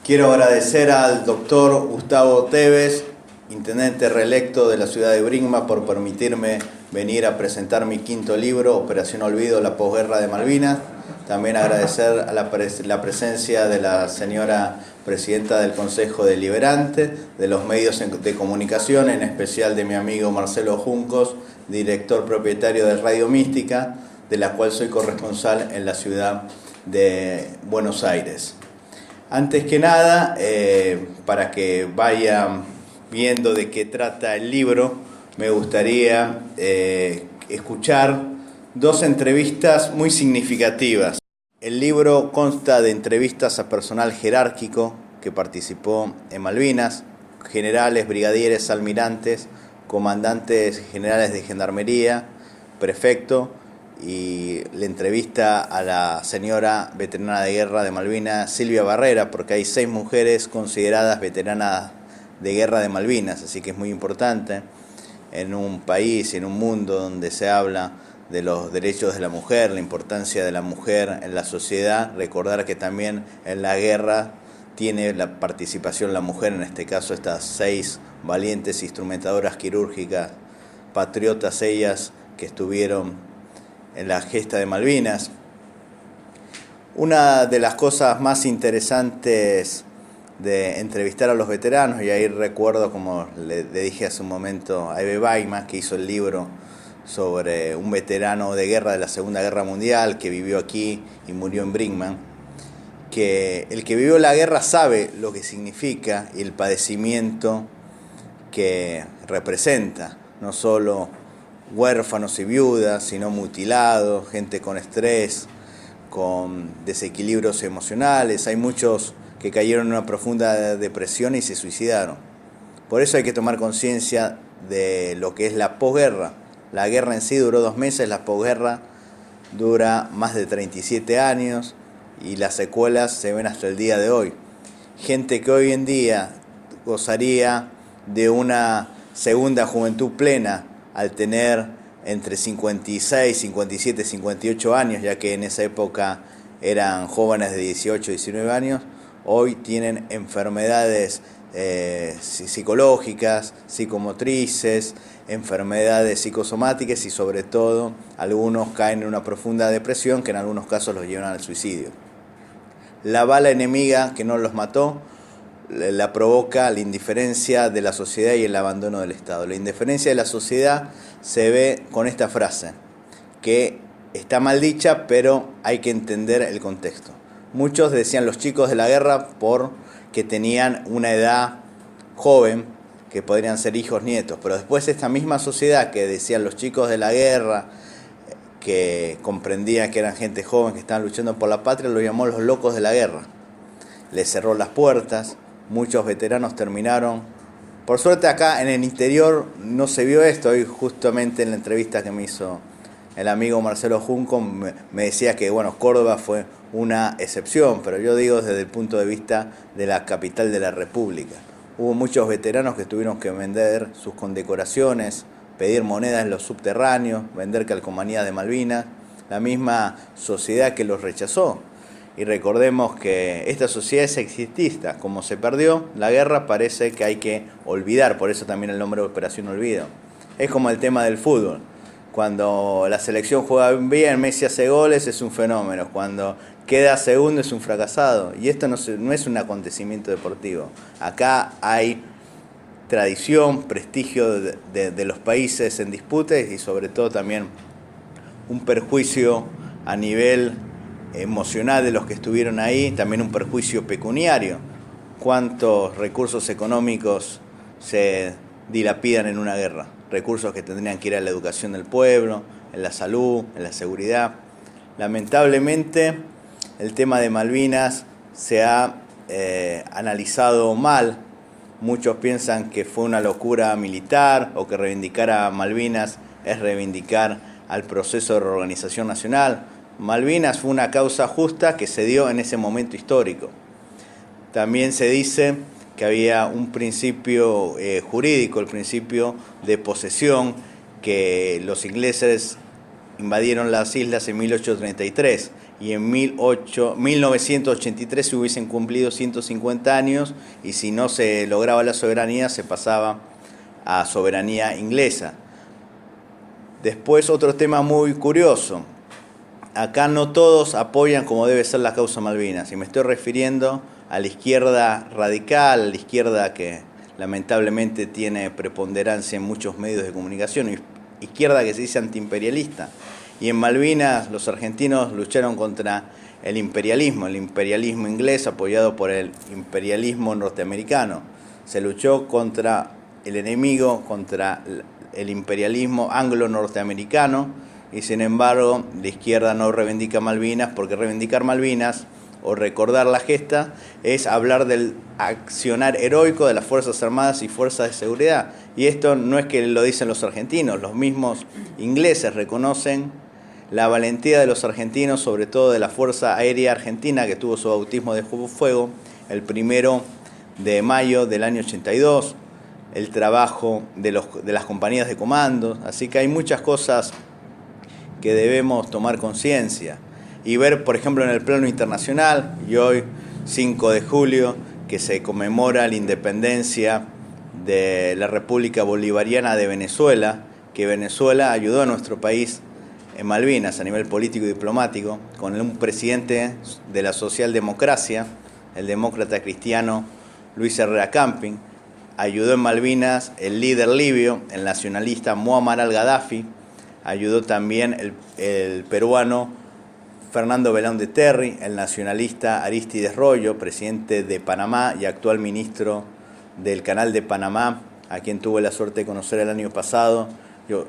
Quiero agradecer al doctor Gustavo Tevez, intendente reelecto de la ciudad de Brinkmann, por permitirme venir a presentar mi quinto libro, Operación Olvido, la posguerra de Malvinas. También agradecer a la presencia de la señora presidenta del Consejo Deliberante, de los medios de comunicación, en especial de mi amigo Marcelo Juncos, director propietario de Radio Mística, de la cual soy corresponsal en la ciudad de Buenos Aires. Antes que nada, para que vayan viendo de qué trata el libro, me gustaría escuchar dos entrevistas muy significativas. El libro consta de entrevistas a personal jerárquico que participó en Malvinas, generales, brigadieres, almirantes, comandantes generales de gendarmería, prefecto, y la entrevista a la señora veterana de guerra de Malvinas, Silvia Barrera, porque hay 6 mujeres consideradas veteranas de guerra de Malvinas, así que es muy importante en un país y en un mundo donde se habla de los derechos de la mujer, la importancia de la mujer en la sociedad, recordar que también en la guerra tiene la participación la mujer, en este caso estas 6 valientes instrumentadoras quirúrgicas, patriotas ellas, que estuvieron en la gesta de Malvinas. Una de las cosas más interesantes de entrevistar a los veteranos, y ahí recuerdo, como le dije hace un momento, a Eve Weimann, que hizo el libro sobre un veterano de guerra de la Segunda Guerra Mundial que vivió aquí y murió en Brinkmann, que el que vivió la guerra sabe lo que significa y el padecimiento que representa, no solo huérfanos y viudas, sino mutilados, gente con estrés, con desequilibrios emocionales. Hay muchos que cayeron en una profunda depresión y se suicidaron. Por eso hay que tomar conciencia de lo que es la posguerra. La guerra en sí duró 2 meses, la posguerra dura más de 37 años y las secuelas se ven hasta el día de hoy. Gente que hoy en día gozaría de una segunda juventud plena al tener entre 56, 57, 58 años, ya que en esa época eran jóvenes de 18, 19 años, hoy tienen enfermedades psicológicas, psicomotrices, enfermedades psicosomáticas y sobre todo algunos caen en una profunda depresión que en algunos casos los llevan al suicidio. La bala enemiga que no los mató la provoca la indiferencia de la sociedad y el abandono del Estado. La indiferencia de la sociedad se ve con esta frase, que está mal dicha, pero hay que entender el contexto. Muchos decían los chicos de la guerra porque tenían una edad joven, que podrían ser hijos, nietos, pero después esta misma sociedad que decían los chicos de la guerra, que comprendía que eran gente joven que estaban luchando por la patria, los llamó los locos de la guerra. Les cerró las puertas. Muchos veteranos terminaron. Por suerte acá en el interior no se vio esto. Hoy justamente en la entrevista que me hizo el amigo Marcelo Junco me decía que Córdoba fue una excepción, pero yo digo desde el punto de vista de la capital de la República. Hubo muchos veteranos que tuvieron que vender sus condecoraciones, pedir monedas en los subterráneos, vender calcomanías de Malvinas, la misma sociedad que los rechazó. Y recordemos que esta sociedad es exitista. Como se perdió la guerra, parece que hay que olvidar, por eso también el nombre de Operación Olvido. Es como el tema del fútbol. Cuando la selección juega bien, Messi hace goles, es un fenómeno. Cuando queda segundo, es un fracasado. Y esto no es un acontecimiento deportivo. Acá hay tradición, prestigio de los países en disputa y sobre todo también un perjuicio a nivel emocional de los que estuvieron ahí, también un perjuicio pecuniario. ¿Cuántos recursos económicos se dilapidan en una guerra? Recursos que tendrían que ir a la educación del pueblo, en la salud, en la seguridad. Lamentablemente, el tema de Malvinas se ha analizado mal. Muchos piensan que fue una locura militar o que reivindicar a Malvinas es reivindicar al proceso de reorganización nacional. Malvinas fue una causa justa que se dio en ese momento histórico. También se dice que había un principio jurídico, el principio de posesión, que los ingleses invadieron las islas en 1833 y en 1983 se hubiesen cumplido 150 años y si no se lograba la soberanía se pasaba a soberanía inglesa. Después otro tema muy curioso, acá no todos apoyan como debe ser la causa Malvinas y me estoy refiriendo a la izquierda radical, a la izquierda que lamentablemente tiene preponderancia en muchos medios de comunicación, izquierda que se dice antiimperialista. Y en Malvinas los argentinos lucharon contra el imperialismo inglés apoyado por el imperialismo norteamericano. Se luchó contra el enemigo, contra el imperialismo anglo-norteamericano y sin embargo la izquierda no reivindica Malvinas porque reivindicar Malvinas o recordar la gesta es hablar del accionar heroico de las Fuerzas Armadas y Fuerzas de Seguridad. Y esto no es que lo dicen los argentinos, los mismos ingleses reconocen la valentía de los argentinos, sobre todo de la Fuerza Aérea Argentina, que tuvo su bautismo de fuego el 1 de mayo del año 82, el trabajo de las compañías de comandos. Así que hay muchas cosas que debemos tomar conciencia y ver, por ejemplo, en el plano internacional, y hoy, 5 de julio, que se conmemora la independencia de la República Bolivariana de Venezuela, que Venezuela ayudó a nuestro país en Malvinas a nivel político y diplomático, con un presidente de la socialdemocracia, el demócrata cristiano Luis Herrera Camping. Ayudó en Malvinas el líder libio, el nacionalista Muammar al-Gaddafi. Ayudó también el peruano Fernando Belaúnde Terry, el nacionalista Arístides Royo, presidente de Panamá y actual ministro del Canal de Panamá, a quien tuve la suerte de conocer el año pasado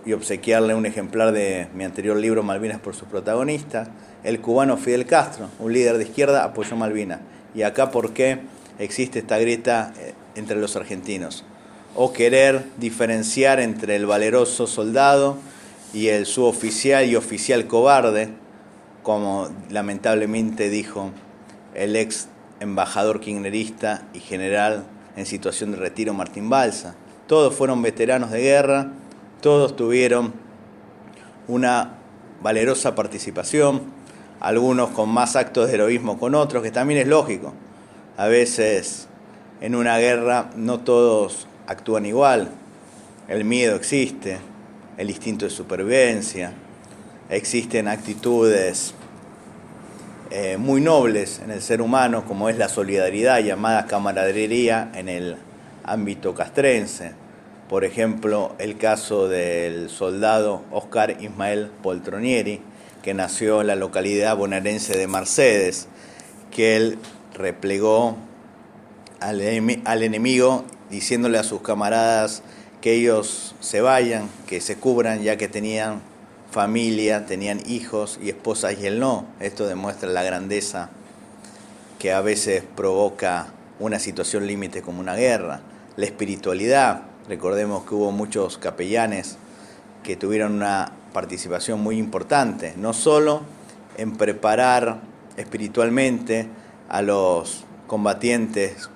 y obsequiarle un ejemplar de mi anterior libro Malvinas por sus protagonistas. El cubano Fidel Castro, un líder de izquierda, apoyó Malvinas. Y acá, ¿por qué existe esta grieta entre los argentinos? O querer diferenciar entre el valeroso soldado y el suboficial y oficial cobarde, como lamentablemente dijo el ex embajador kirchnerista y general en situación de retiro Martín Balsa. Todos fueron veteranos de guerra, todos tuvieron una valerosa participación, algunos con más actos de heroísmo con otros, que también es lógico. A veces en una guerra no todos actúan igual, el miedo existe, el instinto de supervivencia, existen actitudes muy nobles en el ser humano, como es la solidaridad llamada camaradería en el ámbito castrense. Por ejemplo, el caso del soldado Oscar Ismael Poltronieri, que nació en la localidad bonaerense de Mercedes, que él replegó al enemigo diciéndole a sus camaradas que ellos se vayan, que se cubran, ya que tenían familia, tenían hijos y esposas y él no. Esto demuestra la grandeza que a veces provoca una situación límite como una guerra. La espiritualidad, recordemos que hubo muchos capellanes que tuvieron una participación muy importante, no solo en preparar espiritualmente a los combatientes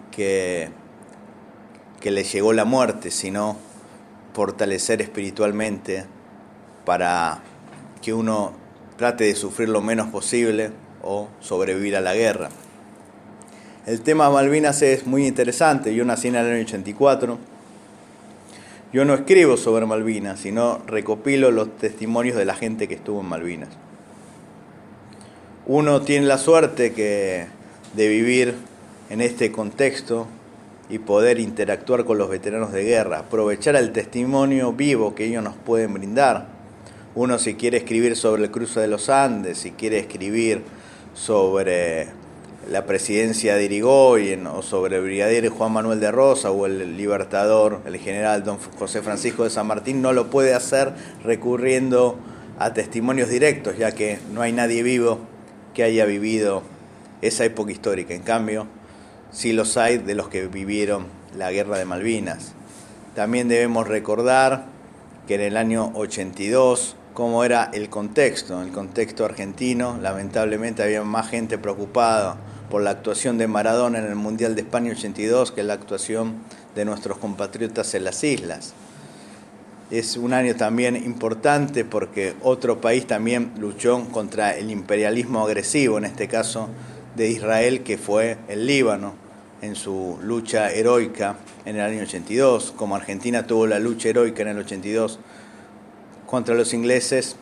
que les llegó la muerte, sino fortalecer espiritualmente para que uno trate de sufrir lo menos posible o sobrevivir a la guerra. El tema Malvinas es muy interesante. Yo nací en el año 84. Yo no escribo sobre Malvinas, sino recopilo los testimonios de la gente que estuvo en Malvinas. Uno tiene la suerte de vivir en este contexto y poder interactuar con los veteranos de guerra, aprovechar el testimonio vivo que ellos nos pueden brindar. Uno, si quiere escribir sobre el cruce de los Andes, si quiere escribir sobre la presidencia de Irigoyen o sobre el brigadier Juan Manuel de Rosa o el libertador, el general don José Francisco de San Martín, no lo puede hacer recurriendo a testimonios directos, ya que no hay nadie vivo que haya vivido esa época histórica. En cambio, sí los hay de los que vivieron la guerra de Malvinas. También debemos recordar que en el año 82, cómo era el contexto argentino. Lamentablemente había más gente preocupada por la actuación de Maradona en el Mundial de España 82 que la actuación de nuestros compatriotas en las islas. Es un año también importante porque otro país también luchó contra el imperialismo agresivo, en este caso de Israel, que fue el Líbano, en su lucha heroica en el año 82. Como Argentina tuvo la lucha heroica en el 82 contra los ingleses,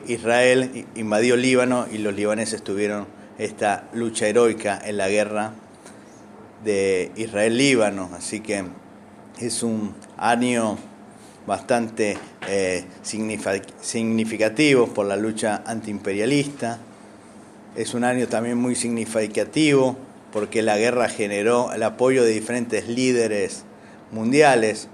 Israel invadió Líbano y los libaneses tuvieron esta lucha heroica en la guerra de Israel-Líbano. Así que es un año bastante significativo por la lucha antiimperialista. Es un año también muy significativo porque la guerra generó el apoyo de diferentes líderes mundiales,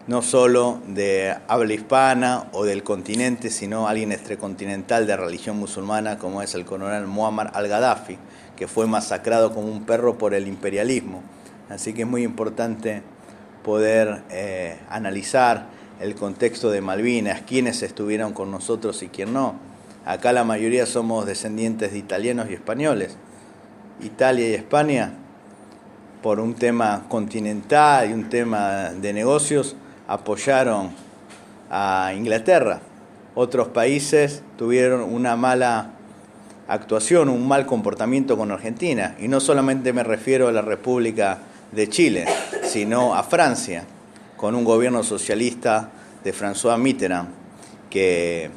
no solo de habla hispana o del continente, sino alguien extracontinental de religión musulmana como es el coronel Muammar al-Gaddafi, que fue masacrado como un perro por el imperialismo. Así que es muy importante poder analizar el contexto de Malvinas, quiénes estuvieron con nosotros y quién no. Acá la mayoría somos descendientes de italianos y españoles. Italia y España, por un tema continental y un tema de negocios, apoyaron a Inglaterra. Otros países tuvieron una mala actuación, un mal comportamiento con Argentina. Y no solamente me refiero a la República de Chile, sino a Francia, con un gobierno socialista de François Mitterrand, que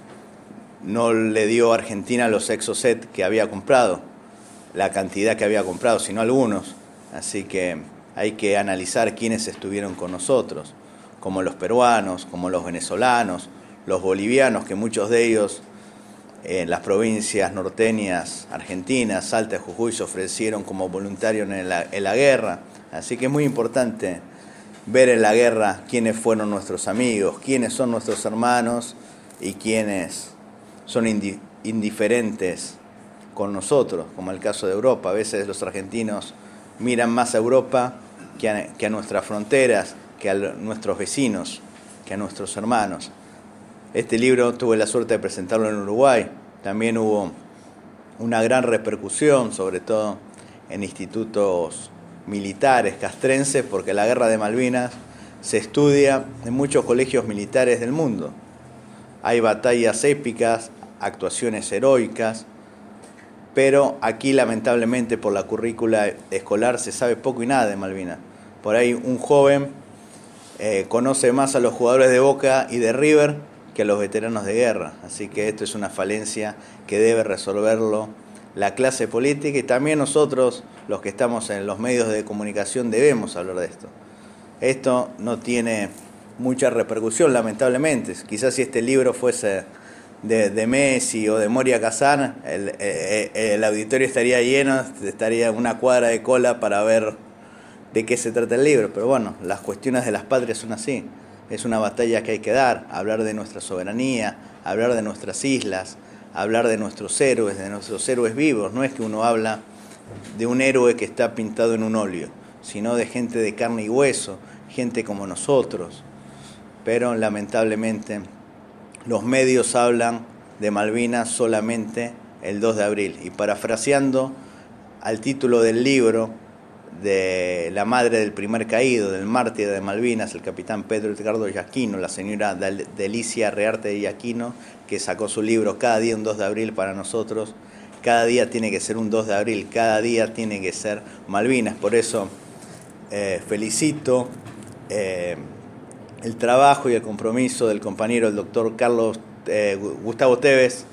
no le dio a Argentina los Exocet que había comprado, la cantidad que había comprado, sino algunos. Así que hay que analizar quiénes estuvieron con nosotros, como los peruanos, como los venezolanos, los bolivianos, que muchos de ellos en las provincias norteñas argentinas, Salta y Jujuy, se ofrecieron como voluntarios en la guerra. Así que es muy importante ver en la guerra quiénes fueron nuestros amigos, quiénes son nuestros hermanos y quiénes son indiferentes con nosotros, como el caso de Europa. A veces los argentinos miran más a Europa que a nuestras fronteras, que a nuestros vecinos, que a nuestros hermanos. Este libro tuve la suerte de presentarlo en Uruguay. También hubo una gran repercusión, sobre todo en institutos militares castrenses, porque la guerra de Malvinas se estudia en muchos colegios militares del mundo. Hay batallas épicas, actuaciones heroicas, pero aquí lamentablemente por la currícula escolar se sabe poco y nada de Malvinas. Por ahí un joven conoce más a los jugadores de Boca y de River que a los veteranos de guerra. Así que esto es una falencia que debe resolverlo la clase política, y también nosotros, los que estamos en los medios de comunicación, debemos hablar de esto. Esto no tiene mucha repercusión, lamentablemente. Quizás si este libro fuese de Messi o de Moria Kazan, el auditorio estaría lleno, estaría una cuadra de cola para ver de qué se trata el libro. Pero bueno, las cuestiones de las patrias son así. Es una batalla que hay que dar, hablar de nuestra soberanía, hablar de nuestras islas, hablar de nuestros héroes vivos. No es que uno habla de un héroe que está pintado en un óleo, sino de gente de carne y hueso, gente como nosotros. Pero lamentablemente los medios hablan de Malvinas solamente el 2 de abril. Y parafraseando al título del libro de la madre del primer caído, del mártir de Malvinas, el capitán Pedro Edgardo Giacchino, la señora Delicia Rearte de Giacchino, que sacó su libro Cada día un 2 de abril para nosotros. Cada día tiene que ser un 2 de abril, cada día tiene que ser Malvinas. Por eso felicito el trabajo y el compromiso del compañero, el doctor Gustavo Tevez,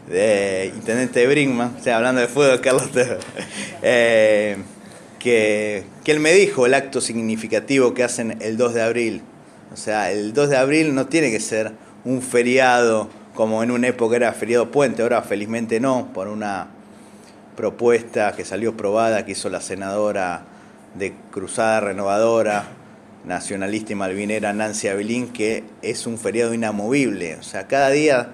intendente de Brinkmann, o sea, hablando de fútbol, Carlos Tevez, que él me dijo el acto significativo que hacen el 2 de abril. O sea, el 2 de abril no tiene que ser un feriado como en una época era feriado puente, ahora felizmente no, por una propuesta que salió aprobada, que hizo la senadora de Cruzada Renovadora, nacionalista y malvinera Nancy Abilín, que es un feriado inamovible. O sea, cada día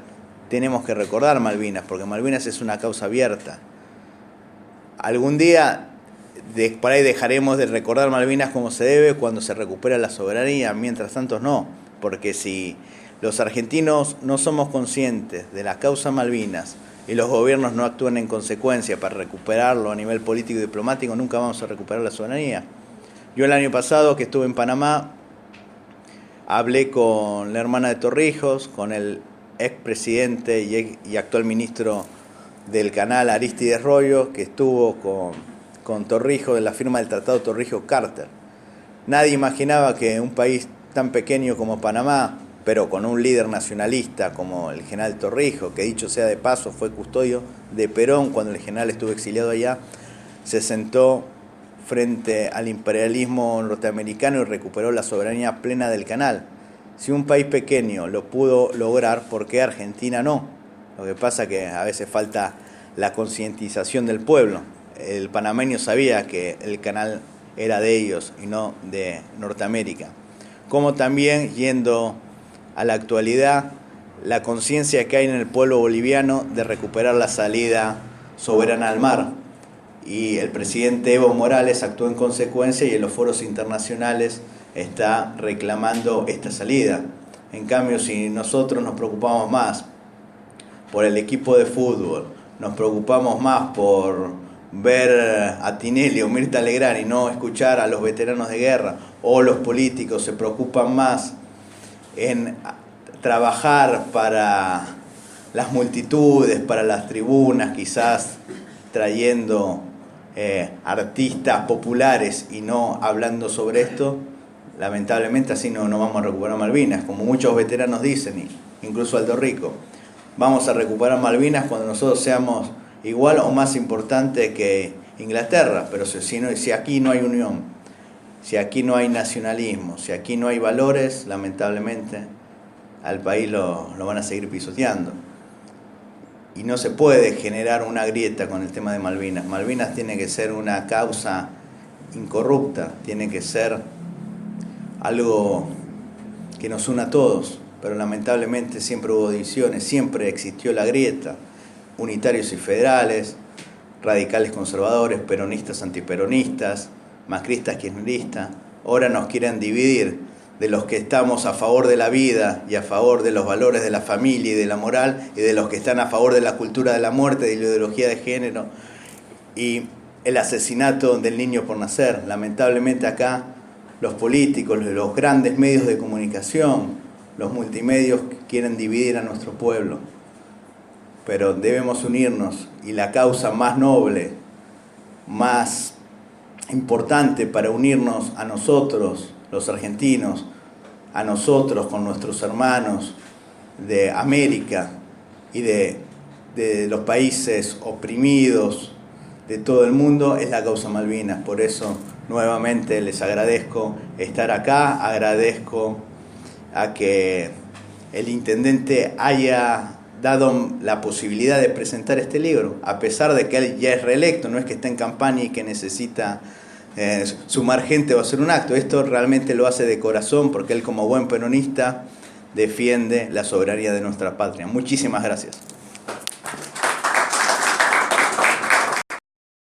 tenemos que recordar Malvinas, porque Malvinas es una causa abierta. Algún día por ahí dejaremos de recordar Malvinas como se debe cuando se recupera la soberanía, mientras tanto no, porque si los argentinos no somos conscientes de la causa Malvinas y los gobiernos no actúan en consecuencia para recuperarlo a nivel político y diplomático, nunca vamos a recuperar la soberanía. Yo el año pasado que estuve en Panamá Hablé con la hermana de Torrijos, con el expresidente y actual ministro del canal Arístides Royo, que estuvo con Torrijos en la firma del Tratado Torrijos-Carter. Nadie imaginaba que un país tan pequeño como Panamá, pero con un líder nacionalista como el general Torrijos, que dicho sea de paso fue custodio de Perón cuando el general estuvo exiliado allá, se sentó frente al imperialismo norteamericano y recuperó la soberanía plena del canal. Si un país pequeño lo pudo lograr, ¿por qué Argentina no? Lo que pasa es que a veces falta la concientización del pueblo. El panameño sabía que el canal era de ellos y no de Norteamérica. Como también, yendo a la actualidad, la conciencia que hay en el pueblo boliviano de recuperar la salida soberana al mar. Y el presidente Evo Morales actuó en consecuencia y en los foros internacionales está reclamando esta salida. En cambio, si nosotros nos preocupamos más por el equipo de fútbol, nos preocupamos más por ver a Tinelli o Mirta Legrand y no escuchar a los veteranos de guerra, o los políticos se preocupan más en trabajar para las multitudes, para las tribunas, quizás trayendo artistas populares y no hablando sobre esto, lamentablemente así no vamos a recuperar Malvinas, como muchos veteranos dicen, incluso Aldo Rico. Vamos a recuperar Malvinas cuando nosotros seamos igual o más importantes que Inglaterra, pero si aquí no hay unión, si aquí no hay nacionalismo, si aquí no hay valores, lamentablemente al país lo van a seguir pisoteando. Y no se puede generar una grieta con el tema de Malvinas. Malvinas tiene que ser una causa incorrupta, tiene que ser algo que nos una a todos, pero lamentablemente siempre hubo divisiones, siempre existió la grieta, unitarios y federales, radicales conservadores, peronistas antiperonistas, macristas kirchneristas. Ahora nos quieren dividir de los que estamos a favor de la vida y a favor de los valores de la familia y de la moral, y de los que están a favor de la cultura de la muerte, de la ideología de género y el asesinato del niño por nacer. Lamentablemente acá los políticos, los grandes medios de comunicación, los multimedios quieren dividir a nuestro pueblo, pero debemos unirnos, y la causa más noble, más importante para unirnos a nosotros, los argentinos, a nosotros con nuestros hermanos de América y de los países oprimidos de todo el mundo, es la causa Malvinas. Por eso nuevamente les agradezco estar acá, agradezco a que el intendente haya dado la posibilidad de presentar este libro, a pesar de que él ya es reelecto, no es que está en campaña y que necesita sumar gente o hacer un acto. Esto realmente lo hace de corazón, porque él, como buen peronista, defiende la soberanía de nuestra patria. Muchísimas gracias.